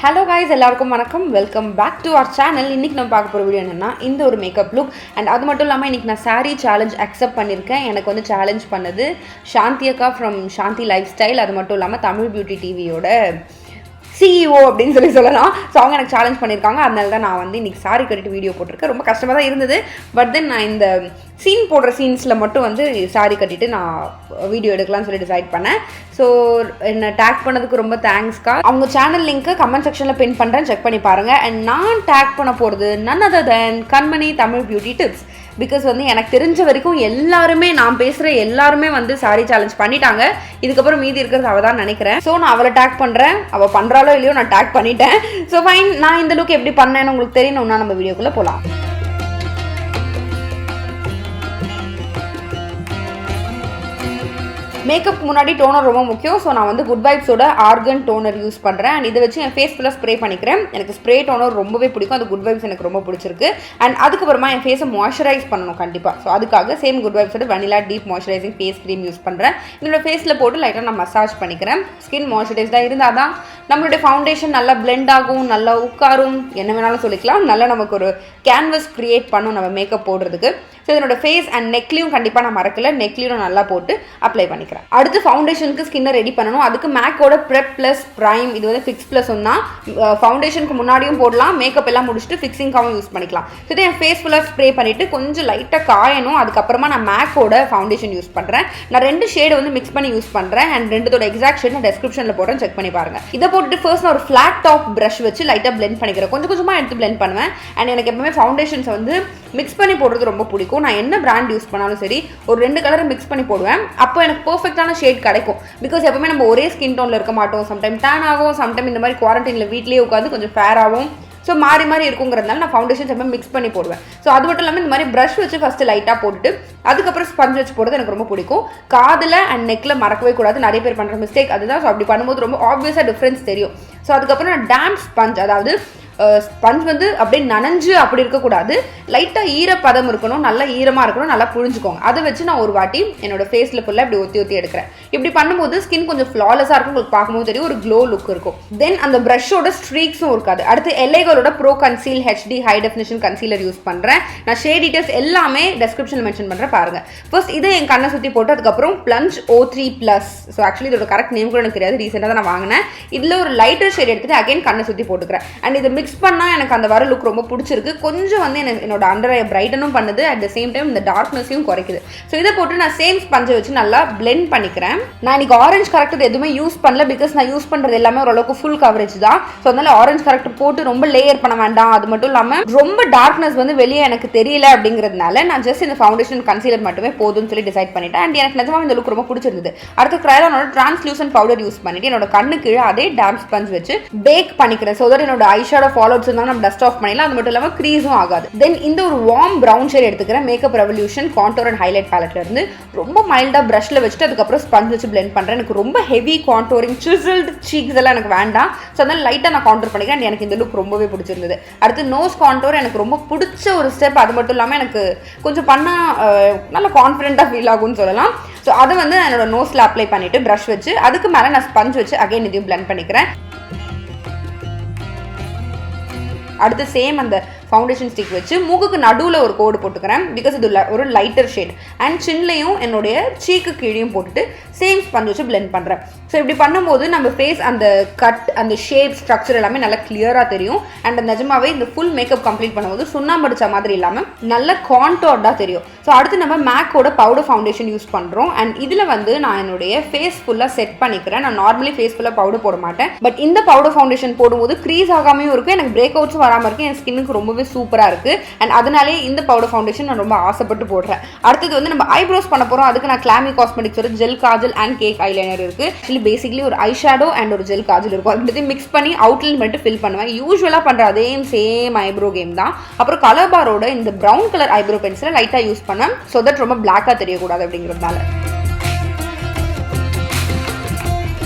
Hello guys, எல்லாருக்கும் வணக்கம். Welcome back to our channel. இன்னைக்கு நம்ம பார்க்க போகிற வீடியோ என்னன்னா இந்த ஒரு மேக்கப் லுக். அண்ட் அது மட்டும் இல்லாமல் இன்னைக்கு நான் சாரீ சேலஞ்ச் அக்செப்ட் பண்ணியிருக்கேன். எனக்கு வந்து சேலஞ்ச் பண்ணது சாந்தி அக்கா ஃப்ரம் சாந்தி லைஃப் ஸ்டைல். அது மட்டும் இல்லாமல் தமிழ் பியூட்டி டிவியோட CEO அப்படின்னு சொல்லலாம். ஸோ அவங்க எனக்கு சேலஞ்ச் பண்ணியிருக்காங்க. அதனால தான் நான் வந்து இன்றைக்கி சாரி கட்டிட்டு வீடியோ போட்டிருக்கேன். ரொம்ப கஷ்டமாக தான் இருந்தது. பட் தென் நான் இந்த சீன் போடுற சீன்ஸில் மட்டும் வந்து சாரி கட்டிட்டு நான் வீடியோ எடுக்கலாம்னு சொல்லி டிசைட் பண்ணேன். ஸோ என்னை டேக் பண்ணதுக்கு ரொம்ப தேங்க்ஸ்க்கா. அவங்க சேனல் லிங்க்கு கமெண்ட் செக்ஷனில் பின் பண்ணுறேன், செக் பண்ணி பாருங்கள். அண்ட் நான் டேக் பண்ண போகிறது none other than Kanmani Tamil beauty tips. Because வந்து எனக்கு தெரிஞ்ச வரைக்கும் எல்லாருமே நான் பேசுகிற எல்லாருமே வந்து சாரி சேலஞ்ச் பண்ணிட்டாங்க. இதுக்கப்புறம் மீதி இருக்கிறது அவள் தான் நினைக்கிறேன். ஸோ நான் அவளை டேக் பண்ணுறேன். அவள் பண்ணுறாலோ இல்லையோ நான் டேக் பண்ணிட்டேன். ஸோ ஃபைன், நான் இந்த லுக் எப்படி பண்ணேன்னு உங்களுக்கு தெரியணும்னா நம்ம வீடியோக்குள்ளே போகலாம். மேக்கப் முன்னாடி டோனர் ரொம்ப முக்கியம். ஸோ நான் வந்து குட் வைப்ஸோட ஆர்கன் டோனர் யூஸ் பண்ணுறேன். அண்ட் இதை வச்சு என் ஃபேஸ் ஃபுல்லாக ஸ்ப்ரே பண்ணிக்கிறேன். எனக்கு ஸ்ப்ரே டோனர் ரொம்பவே பிடிக்கும். அது குட் வைப்ஸ் எனக்கு ரொம்ப பிடிச்சிருக்கு. அண்ட் அதுக்கப்புறமா என் ஃபேஸை மாய்ஸ்சரைஸ் பண்ணணும் கண்டிப்பாக. ஸோ அதுக்காக சேம் குட் வைப்ஸோட vanilla deep moisturising face cream use பண்ணுறேன். என்னோட ஃபேஸில் போட்டு லைட்டாக நான் மசாஜ் பண்ணிக்கிறேன். ஸ்கின் மாய்ஸ்சரைஸ்டாக இருந்தால் தான் நம்மளுடைய ஃபவுண்டேஷன் நல்லா பிளெண்ட் ஆகும், நல்லா உட்காரும், என்ன வேணாலும் சொல்லிக்கலாம். நல்லா நமக்கு ஒரு கேன்வஸ் க்ரியேட் பண்ணும் நம்ம மேக்கப் போடுறதுக்கு. ஸோ என்னோட ஃபேஸ் அண்ட் நெக்லையும் கண்டிப்பாக நான் மறக்கல, நெக்லையும் நான் நல்லா போட்டு அப்ளை பண்ணிக்கிறேன். அடுத்து ஃபவுண்டேஷனுக்கு ஸ்கின்னை ரெடி பண்ணணும். அதுக்கு மேக்கோட prep+prime இது வந்து ஃபிக்ஸ்+1 தான். ஃபவுண்டேஷனுக்கு முன்னாடியும் போடலாம், மேக்கப் எல்லாம் முடிச்சுட்டு ஃபிக்ஸிங்காகவும் யூஸ் பண்ணிக்கலாம். ஸோ இதை என் ஃபேஸ் ஃபுல்லாக ஸ்ப்ரே பண்ணிவிட்டு கொஞ்சம் லைட்டாக காயணும். அதுக்கப்புறமா நான் மேக்கோட ஃபவுண்டேஷன் யூஸ் பண்ணுறேன். நான் 2 ஷேடு வந்து மிக்ஸ் பண்ணி யூஸ் பண்ணுறேன். அண்ட் 2தோட எக்ஸாக்ட் ஷேட் நான் டிஸ்கிரிப்ஷனில் போடுறேன், செக் பண்ணி பாருங்கள். இதை போட்டுட்டு ஃபர்ஸ்ட் நான் ஒரு ஃப்ளாட் டாப் ப்ரஷ் வச்சு லைட்டாக பிளெண்ட் பண்ணிக்கிறேன். கொஞ்சம் கொஞ்சமாக எடுத்து பிளெண்ட் பண்ணுவேன். அண்ட் எனக்கு எப்பவுமே ஃபவுண்டேஷன்ஸை வந்து மிக்ஸ் பண்ணி போடுறது ரொம்ப பிடிக்கும். நான் என்ன பிராண்ட் யூஸ் பண்ணாலும் சரி ஒரு 2 கலரை மிக்ஸ் பண்ணி போடுவேன். அப்போ எனக்கு பர்ஃபெக்டான ஷேட் கிடைக்கும். பிகாஸ் எப்பவுமே நம்ம ஒரே ஸ்கின் டோனில் இருக்க மாட்டோம். சம்டைம் டேன் ஆகும், சம்டைம் இந்த மாதிரி குவாரண்டைனில் வீட்லேயே உட்காந்து கொஞ்சம் ஃபேர் ஆகும். ஸோ மாறி மாறி இருக்குங்கிறதுனால நான் ஃபவுண்டேஷன்ஸ் எப்பவுமே மிக்ஸ் பண்ணி போடுவேன். ஸோ அது மட்டும் இல்லாமல் இந்த மாதிரி ப்ரஷ் வச்சு ஃபஸ்ட்டு லைட்டாக போட்டுட்டு அதுக்கப்புறம் ஸ்பஞ்ச் வச்சு போடுறது எனக்கு ரொம்ப பிடிக்கும். காதில் அண்ட் நெக்கில் மறக்கவே கூடாது. நிறைய பேர் பண்ணுற மிஸ்டேக் அதுதான். ஸோ அப்படி பண்ணும்போது ரொம்ப ஆப்வியஸாக டிஃப்ரென்ஸ் தெரியும். ஸோ அதுக்கப்புறம் நான் டேம்ப் ஸ்பஞ்ச், அதாவது ஸ்பஞ்ச் வந்து அப்படியே நனைஞ்சு அப்படி இருக்கக்கூடாது, லைட்டாக ஈரப்பதம் இருக்கணும், நல்லா ஈரமாக இருக்கணும், நல்லா புழிஞ்சுக்கோங்க. அதை வச்சு நான் ஒரு வாட்டி என்னோட ஃபேஸில் ஃபுல்லாக இப்படி ஒத்தி ஒத்தி எடுக்கிறேன். இப்படி பண்ணும்போது ஸ்கின் கொஞ்சம் ஃப்ளாலஸாக இருக்கும். உங்களுக்கு பார்க்கும்போது தெரியும் ஒரு க்ளோ லுக் இருக்கும். தென் அந்த ப்ரஷோட ஸ்ட்ரீக்ஸும் இருக்காது. அடுத்து எல்லைகளோட pro conceal HD high definition concealer use பண்ணுறேன். நான் ஷேட் டீட்டெயில்ஸ் எல்லாமே டெஸ்கிரிப்ஷனில் மென்ஷன் பண்ணுறேன், பாருங்கள். ஃபர்ஸ்ட் இதை என் கண்ணை சுற்றி போட்டு அதுக்கப்புறம் plunge O3+. ஸோ ஆக்சுவலி இதோட கரெக்ட் நேம் கூட எனக்கு தெரியாது, ரீசெண்டாக தான் நான் வாங்கினேன். இதில் ஒரு லைட்டர் ஷேட் எடுத்துகிட்டு அகைன் கண்ணை சுற்றி போட்டுக்கிறேன். அண்ட் இதை மிக்ஸ் பண்ணால் எனக்கு அந்த வர லுக் ரொம்ப பிடிச்சிருக்கு. கொஞ்சம் வந்து என்னோட அண்டர் ஐ பிரைட்டனும் பண்ணுது, அட் த சேம் டைம் இந்த டார்க்னஸையும் குறைக்குது. ஸோ இதை போட்டு நான் சேம் ஸ்பஞ்சை வச்சு நல்லா பிளெண்ட் பண்ணிக்கிறேன். நான் இன்னைக்கு ஆரஞ்ச் கரெக்டர் எதுவுமே யூஸ் பண்ணல, பிகாஸ் நான் யூஸ் பண்ணுறது எல்லாமே ஓரளவுக்கு ஃபுல் கவரேஜ் தான். ஸோ அதனால ஆரஞ்ச் கரெக்டர் போட்டு ரொம்ப லேயர் பண்ண வேண்டாம். அது மட்டும் இல்லாமல் ரொம்ப டார்க்னஸ் வந்து வெளியே எனக்கு தெரியல அப்படிங்கிறதுனால நான் ஜஸ்ட் இந்த ஃபவுண்டேஷன் கன்சீலர் மட்டுமே போதும்னு சொல்லி டிசைட் பண்ணிட்டேன். அண்ட் எனக்கு நிஜமாக இந்த லுக் ரொம்ப பிடிச்சிருந்தது. அடுத்து kryolanோட டிரான்ஸ்லூசன்ட் பவுடர் யூஸ் பண்ணிட்டு என்னோட கண்ணு கீழே அதே டேம்ப் ஸ்பஞ்ச் வச்சு பேக் பண்ணிக்கிறேன். ஸோ தட் என்னோட ஐ ஷேடோ ஃபாலோட்ஸ் இருந்தாலும் நம்ம டஸ்ட் ஆஃப் பண்ணிடலாம். அது மட்டும் இல்லாமல் க்ரீஸும் ஆகாது. தென் இந்த ஒரு வார்ம் ப்ரௌன் ஷேட் எடுத்துக்கிறேன். Makeup revolution contour and highlight பேலட்ல இருந்து ரொம்ப மைல்டாக ப்ரஷ்ல வச்சுட்டு அதுக்கப்புறம் ஸ்பஞ்ச் வச்சு பிளெண்ட் பண்ணுறேன். எனக்கு ரொம்ப ஹெவி கான்டோரிங் சிசில்டு சீக்ஸ் எல்லாம் எனக்கு வேண்டாம். ஸோ அதனால லைட்டாக நான் கான்டோர் பண்ணிக்கிறேன். எனக்கு இந்த லுக் ரொம்பவே பிடிச்சிருந்தது. அடுத்து நோஸ் கான்டோர் எனக்கு ரொம்ப பிடிச்ச ஒரு ஸ்டெப். அது மட்டும் இல்லாமல் எனக்கு கொஞ்சம் பண்ணால் நல்லா கான்ஃபிடென்ட்டாக ஃபீல் ஆகும்னு சொல்லலாம். ஸோ அதை வந்து என்னோட நோஸில் அப்ளை பண்ணிட்டு ப்ரஷ் வச்சு அதுக்கு மேலே நான் ஸ்பஞ்ச் வச்சு அகைன் இதையும் பிளெண்ட் பண்ணிக்கிறேன். அடுத்து சேம் அந்த ஃபவுண்டேஷன் ஸ்டிக் வச்சு மூக்குக்கு நடுவில் ஒரு கோடு போட்டுக்கிறேன். பிகாஸ் இது ஒரு லைட்டர் ஷேட். அண்ட் சின்லையும் என்னுடைய சீக்கு கீழையும் போட்டுட்டு சேம் ஸ்பஞ்ச் வச்சு பிளெண்ட் பண்ணுறேன். ஸோ இப்படி பண்ணும்போது நம்ம ஃபேஸ் அந்த கட் அந்த ஷேப் ஸ்ட்ரக்சர் எல்லாமே நல்லா கிளியராக தெரியும். அண்ட் நிஜமாவே இந்த ஃபுல் மேக்கப் கம்ப்ளீட் பண்ணும்போது சுண்ணாம்படிச்ச மாதிரி இல்லாமல் நல்ல கான்டோர்டாக தெரியும். ஸோ அடுத்து நம்ம மேக்கோட பவுடர் ஃபவுண்டேஷன் யூஸ் பண்ணுறோம். அண்ட் இதில் வந்து நான் என்னுடைய ஃபேஸ் ஃபுல்லாக செட் பண்ணிக்கிறேன். நான் நார்மலி ஃபேஸ் ஃபுல்லாக பவுடர் போட மாட்டேன். பட் இந்த பவுடர் ஃபவுண்டேஷன் போடும்போது க்ரீஸ் ஆகாமையும் இருக்கும், எனக்கு பிரேக் அவுட்ஸும் வராமல் இருக்கும், என் ஸ்கின்னுக்கு ரொம்பவே சூப்பராக இருக்கு. அண்ட் அதனாலே இந்த பவுடர் ஃபவுண்டேஷன் நான் ரொம்ப ஆசைப்பட்டு போடுறேன். அடுத்தது வந்து நம்ம ஐப்ரோஸ் பண்ண போகிறோம். அதுக்கு நான் clamy காஸ்மெட்டிக்ஸ் ஒரு gel Kajal and cake eyeliner இருக்கு. ஆக்சுவலி பேசிக்லி ஒரு ஐ ஷேடோ அண்ட் ஒரு ஜெல் காஜல் இருக்கும். அது மிக்ஸ் பண்ணி அவுட்லைன் மட்டும் ஃபில் பண்ணுவேன். யூஸ்வலாக பண்ணுற அதே சேம் ஐப்ரோ கேம் தான். அப்புறம் கலர் பாரோட இந்த ப்ரௌன் கலர் ஐப்ரோ பென்சிலை லைட்டாக யூஸ் பண்ணேன். ஸோ தட் ரொம்ப பிளாக்காக தெரியக்கூடாது அப்படிங்கிறதுனால.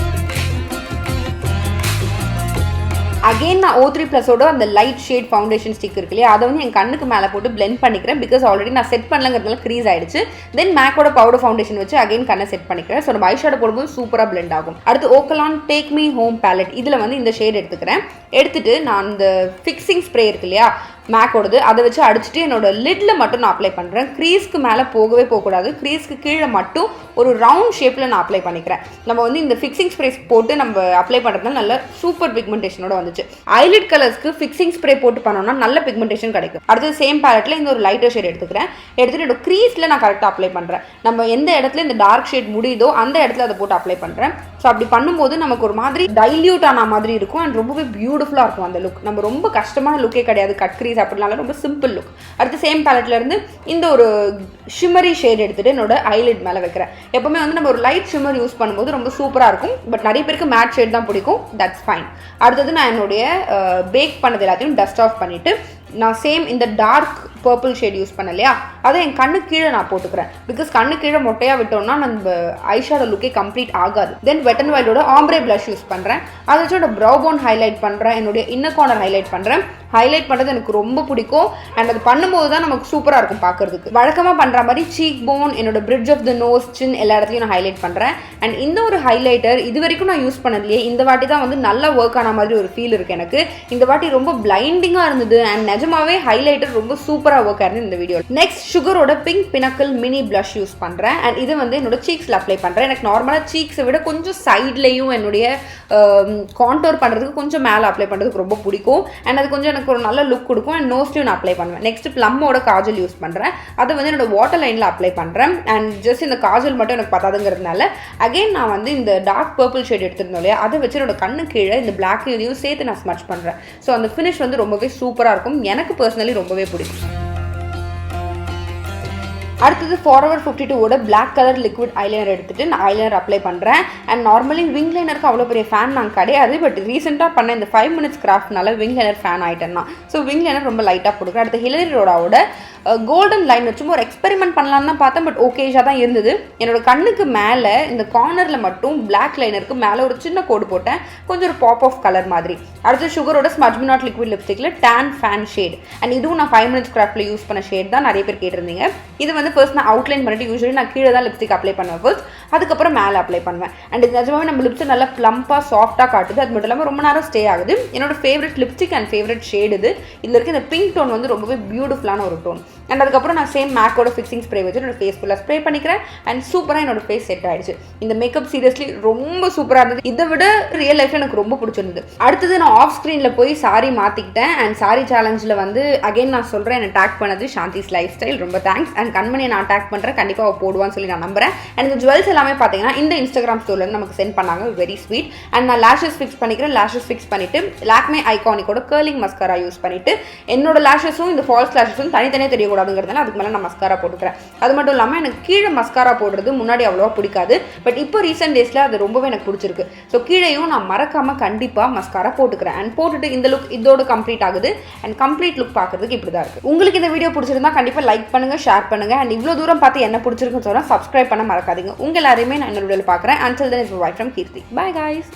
அகைன் நான் O3+ஓட அந்த லைட் ஷேட் ஃபவுண்டேஷன் ஸ்டிக் இருக்கு இல்லையா, அதை வந்து என் கண்ணுக்கு மேலே போட்டு பிளெண்ட் பண்ணிக்கிறேன். பிகாஸ் ஆல்ரெடி நான் செட் பண்ணலங்கிறதுனால க்ரீஸ் ஆயிடுச்சு. தென் மேக்கோட பவுடர் ஃபவுண்டேஷன் வச்சு அகைன் கண்ணை செட் பண்ணிக்கிறேன். ஸோ நம்ம ஐஷேடோ போடும்போது சூப்பராக பிளெண்ட் ஆகும். அடுத்து ஓக்கலான் டேக் மீ ஹோம் பேலட், இதில் வந்து இந்த ஷேட் எடுத்துக்கிறேன். எடுத்துட்டு நான் இந்த ஃபிக்ஸிங் ஸ்ப்ரே இருக்கு இல்லையா மேக்கோடது, அதை வச்சு அடிச்சுட்டு என்னோட லிட்டில் மட்டும் நான் அப்ளை பண்ணுறேன். க்ரீஸ்க்கு மேலே போகவே போகக்கூடாது. க்ரீஸ்க்கு கீழே மட்டும் ஒரு ரவுண்ட் ஷேப்பில் நான் அப்ளை பண்ணிக்கிறேன். நம்ம வந்து இந்த ஃபிக்ஸிங் ஸ்ப்ரேஸ் போட்டு நம்ம அப்ளை பண்ணுறதுனால நல்ல சூப்பர் பிக்மெண்டேஷனோட வந்துச்சு. ஐலிட் கலர்ஸ்க்கு ஃபிக்ஸிங் ஸ்ப்ரே போட்டு பண்ணோம்னா நல்ல பிக்மெண்டேஷன் கிடைக்கும். அடுத்து சேம் பேலட்டில் இந்த ஒரு லைட்டர் ஷேட் எடுத்துக்கிறேன். எடுத்துகிட்டு என்னோட க்ரீஸில் நான் கரெக்டாக அப்ளை பண்ணுறேன். நம்ம எந்த இடத்துல இந்த டார்க் ஷேட் முடியுதோ அந்த இடத்துல அதை போட்டு அப்ளை பண்ணுறேன். ஸோ அப்படி பண்ணும்போது நமக்கு ஒரு மாதிரி டைல்யூட் ஆன மாதிரி இருக்கும் அண்ட் ரொம்பவே பியூட்டிஃபுல்லாக இருக்கும் அந்த லுக். நம்ம ரொம்ப கஷ்டமான லுக்கே கிடையாது, கட் க்ரீஸ் அப்படினால ரொம்ப சிம்பிள் லுக். அடுத்து சேம் பேலட்ல இருந்து இந்த ஒரு ஷிம்மரி ஷேட் எடுத்துட்டு என்னோட ஐலிட் மேலே வைக்கிறேன். எப்பவுமே வந்து நம்ம ஒரு லைட் ஷிம்மர் யூஸ் பண்ணும்போது ரொம்ப சூப்பராக இருக்கும். பட் நிறைய பேருக்கு மேட் ஷேட் தான் பிடிக்கும். That's fine. அடுத்தது நான் என்னுடைய பேக் பண்ணது எல்லாத்தையும் டஸ்ட் ஆஃப் பண்ணிவிட்டு நான் சேம் இந்த டார்க் பர்பிள் ஷேட் யூஸ் பண்ண இல்லையா, அதை என் கண்ணு கீழே நான் போட்டுக்கிறேன். பிகாஸ் கண்ணு கீழே மொட்டையாக விட்டோம்னா நம்ம ஐஷேடோ லுக்கே கம்ப்ளீட் ஆகாது. தென் வெட் அண்ட் வைல்டோட ஆம்ப்ரே ப்ளஷ் யூஸ் பண்ணுறேன். அதை வச்சு என்னோட ப்ரௌ போன் ஹைலைட் பண்ணுறேன். என்னுடைய இன்னர் கார்னர் ஹைலைட் பண்ணுறேன். ஹைலைட் பண்ணுறது எனக்கு ரொம்ப பிடிக்கும் அண்ட் அது பண்ணும்போது தான் நமக்கு சூப்பராக இருக்கும் பார்க்கறதுக்கு. வழக்கமாக பண்ணுற மாதிரி சீக் போன், என்னோட பிரிட்ஜ் ஆஃப் த நோஸ், சின் எல்லா இடத்துலையும் நான் ஹைலைட் பண்ணுறேன். அண்ட் இந்த ஒரு ஹைலைட்டர் இது வரைக்கும் நான் யூஸ் பண்ணதுலையே இந்த வாட்டி தான் வந்து நல்லா ஒர்க் ஆன மாதிரி ஒரு ஃபீல் இருக்குது எனக்கு. இந்த வாட்டி ரொம்ப பிளைண்டிங்காக இருந்தது அண்ட் நிஜமாவே ஹைலைட்டர் ரொம்ப சூப்பராக ஒர்க் ஆயிருந்தது இந்த வீடியோ. நெக்ஸ்ட் சுகரோட pink pinnacle mini blush use பண்ணுறேன். அண்ட் இது வந்து என்னோட சீக்ஸில் அப்ளை பண்ணுறேன். எனக்கு நார்மலாக சீக்ஸை விட கொஞ்சம் சைட்லேயும் என்னுடைய கான்டோர் பண்ணுறதுக்கு கொஞ்சம் மேலே அப்ளை பண்ணுறதுக்கு ரொம்ப பிடிக்கும். அண்ட் அது கொஞ்சம் எனக்கு ஒரு நல்ல லுக் கொடுக்கும். அண்ட் நோஸ்லையும் நான் அப்ளை பண்ணுவேன். நெக்ஸ்ட் ப்ளம்மோட காஜல் யூஸ் பண்ணுறேன். அதை வந்து என்னோட வாட்டர் லைனில் அப்ளை பண்ணுறேன். அண்ட் ஜஸ்ட் இந்த காஜல் மட்டும் எனக்கு பத்தாதுங்கிறதுனால அகைன் நான் வந்து இந்த டார்க் பர்பிள் ஷேட் எடுத்துருந்தோம் இல்லையா, அதை வச்சு என்னோட கண்ணு கீழே இந்த பிளாக் இதையும் சேர்த்து நான் ஸ்மட்ச் பண்ணுறேன். ஸோ அந்த ஃபினிஷ் வந்து ரொம்பவே சூப்பராக இருக்கும். எனக்கு பர்சனலி ரொம்பவே பிடிக்கும். அடுத்தது ஃபார்வர் 52ஓட பிளாக் கலர் லிக்விட் ஐலைனர் எடுத்துகிட்டு நான் ஐலைனர் அப்ளை பண்ணுறேன். அண்ட் நார்மலி விங் லைனருக்கு அவ்வளோ பெரிய ஃபேன் நான் கிடையாது. பட் ரீசெண்டாக பண்ண இந்த 5 minutes கிராஃப்ட்னால விங் லைனர் ஃபேன் ஆகிட்டேன்னா. ஸோ விங் லைனர் ரொம்ப லைட்டாக கொடுக்குறேன். அடுத்து ஹிலரி ரோடாவோட கோல்டன் லைன் வச்சும் ஒரு எக்ஸ்பெரிமெண்ட் பண்ணலான்னு தான் பார்த்தேன். பட் ஓகேஷாக தான் இருந்தது. என்னோட கண்ணுக்கு மேலே இந்த கார்னரில் மட்டும் பிளாக் லைனருக்கு மேலே ஒரு சின்ன கோடு போட்டேன், கொஞ்சம் ஒரு பாப் ஆஃப் கலர் மாதிரி. அடுத்து சுகரோட ஸ்மட்ஜ் நாட் லிக்விட் லிப்ஸ்டிக்கில் டேன் ஃபேன் ஷேட். அண்ட் இதுவும் நான் 5 minutes கிராஃப்டில் யூஸ் பண்ண ஷேட் தான். நிறைய பேர் கேட்டிருந்தீங்க. இது வந்து ஃபர்ஸ்ட் நான் அவுட்லைன் பண்ணிட்டு யூஸ்வலி நான் கீழே தான் லிப்ஸ்டிக் அப்ளை பண்ணுவேன் ஃபர்ஸ்ட், அதுக்கப்புறம் மேலே அப்ளை பண்ணுவேன். அண்ட் இது நிஜமாவே நம்ம லிப்ஸை நல்லா ப்ளம்பாக சாஃப்டாக காட்டுது. அது மட்டும் இல்லாமல் ரொம்ப நேரம் ஸ்டே ஆகுது. என்னோட favourite lipstick and favourite shade இது. இதில் இருக்க இந்த பிங்க் டோன் வந்து ரொம்பவே பியூட்டிஃபுல்லான ஒரு டோன். அண்ட் அதுக்கப்புறம் நான் சேம் மேக்கோட ஃபிக்ஸிங் ஸ்ப்ரே வச்சு என்னோட ஃபேஸ் ஃபுல்லாக ஸ்ப்ரே பண்ணிக்கிறேன். அண்ட் சூப்பராக என்னோட ஃபேஸ் செட் ஆயிடுச்சு. இந்த மேக்கப் சீரியஸ்லி ரொம்ப சூப்பராக இருந்தது. இதை விட ரியல் லைஃப்ல எனக்கு ரொம்ப பிடிச்சிருந்தது. அடுத்தது நான் ஆஃப் ஸ்க்ரீனில் போய் சாரி மாற்றிக்கிட்டேன். அண்ட் சாரி சேலஞ்சில் வந்து அகைன் நான் சொல்கிறேன், என்னை டேக் பண்ணது சாந்திஸ் லைஃப் ஸ்டைல், ரொம்ப தேங்க்ஸ். அண்ட் கண்மணியை நான் டேக் பண்ணுறேன், கண்டிப்பாக அவள் போடுவான்னு சொல்லி நான் நம்புறேன். அண்ட் இந்த ஜுவல்ஸ் எல்லாமே பார்த்தீங்கன்னா இந்த இன்ஸ்டாகிராம் ஸ்டோர்லேருந்து நமக்கு சென்ட் பண்ணாங்க, வெரி ஸ்வீட். அண்ட் நான் லேஷஸ் ஃபிக்ஸ் பண்ணிக்கிறேன். லேஷஸ் ஃபிக்ஸ் பண்ணிவிட்டு லாக்மே ஐகானிக்கோட கர்லிங் மஸ்காரா யூஸ் பண்ணிவிட்டு என்னோட லேஷஸும் இந்த ஃபால்ஸ் லேஷஸும் தனித்தனியாக தெரியக்கூடாதுங்கிறதுனால அதுக்கு மேலே நான் மஸ்காரா போட்டுக்கிறேன். அது மட்டும் இல்லாமல் எனக்கு கீழே மஸ்காரா போடுறது முன்னாடி அவ்வளோவா பிடிக்காது. பட் இப்போ ரீசெண்ட் டேஸில் அது ரொம்பவே எனக்கு பிடிச்சிருக்கு. ஸோ கீழேயும் நான் மறக்காமல் கண்டிப்பாக மஸ்காரா போட்டுக்கிறேன். அண்ட் போட்டுட்டு இந்த லுக் இதோட கம்ப்ளீட் ஆகுது. அண்ட் கம்ப்ளீட் லுக் பார்க்கறதுக்கு இப்படி தான் இருக்குது. உங்களுக்கு இந்த வீடியோ பிடிச்சிருந்தா கண்டிப்பாக லைக் பண்ணுங்கள், ஷேர் பண்ணுங்கள். அண்ட் இவ்வளோ தூரம் பார்த்து என்ன பிடிச்சிருக்குன்னு சொன்னால் சப்ஸ்கிரைப் பண்ண மறக்காதீங்க. உங்கள் எல்லாரையுமே நான் இன்னொரு வீடியோவில் பார்க்குறேன். Until then, it's bye from Keerthi. Bye guys.